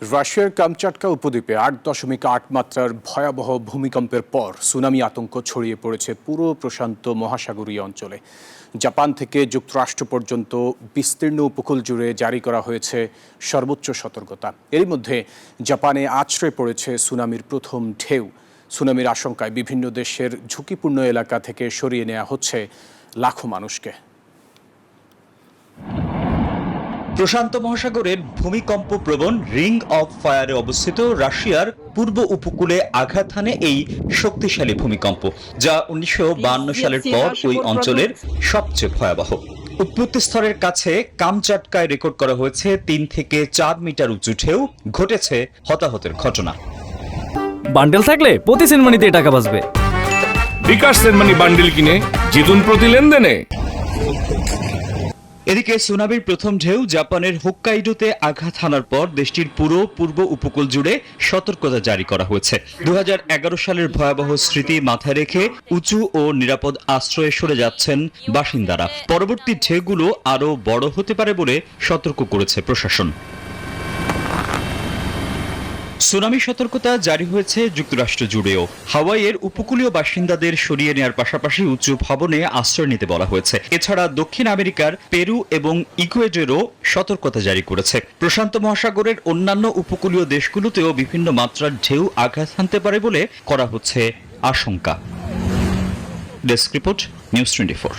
রাশিয়ার কামচাটকা উপদ্বীপে 8.8 মাত্রার ভয়াবহ ভূমিকম্পের পর সুনামি আতঙ্ক ছড়িয়ে পড়েছে পুরো প্রশান্ত মহাসাগরীয় অঞ্চলে। জাপান থেকে যুক্তরাষ্ট্র পর্যন্ত বিস্তীর্ণ উপকূল জুড়ে জারি করা হয়েছে সর্বোচ্চ সতর্কতা। এরই মধ্যে জাপানে আছড়ে পড়েছে সুনামির প্রথম ঢেউ। সুনামির আশঙ্কায় বিভিন্ন দেশের ঝুঁকিপূর্ণ এলাকা থেকে সরিয়ে নেওয়া হচ্ছে লাখো মানুষকে। প্রশান্ত মহাসাগরের ভূমিকম্প প্রবণ রিং অফ ফায়ারে অবস্থিত রাশিয়ার পূর্ব উপকূলে আঘাত হানে এই শক্তিশালী ভূমিকম্প, যা 1952 সালের পর ওই অঞ্চলের সবচেয়ে ভয়াবহ। উৎপত্তি স্তরের কাছে কামচাটকায় রেকর্ড করা হয়েছে 3 থেকে 4 মিটার উঁচু ঢেউ। ঘটেছে হতাহতের ঘটনা। বান্ডেল থাকলে প্রতি সেনমানিতে টাকা বাঁচবে। বিকাশ সেনমানি বান্ডেল কিনে জিতুন প্রতি লেনদেনে। এদিকে সুনামির প্রথম ঢেউ জাপানের হোক্কাইডোতে আঘাত হানার পর দেশটির পুরো পূর্ব উপকূল জুড়ে সতর্কতা জারি করা হয়েছে। 2011 সালের ভয়াবহ স্মৃতি মাথায় রেখে উঁচু ও নিরাপদ আশ্রয়ে সরে যাচ্ছেন বাসিন্দারা। পরবর্তী ঢেউগুলো আরও বড় হতে পারে বলে সতর্ক করেছে প্রশাসন। সুনামি সতর্কতা জারি হয়েছে যুক্তরাষ্ট্র জুড়েও। হাওয়াইয়ের উপকূলীয় বাসিন্দাদের সরিয়ে নেওয়ার পাশাপাশি উঁচু ভবনে আশ্রয় নিতে বলা হয়েছে। এছাড়া দক্ষিণ আমেরিকার পেরু এবং ইকুয়েডরও সতর্কতা জারি করেছে। প্রশান্ত মহাসাগরের অন্যান্য উপকূলীয় দেশগুলোতেও বিভিন্ন মাত্রার ঢেউ আঘাত হানতে পারে বলে করা হচ্ছে আশঙ্কা। Desk report, news 24।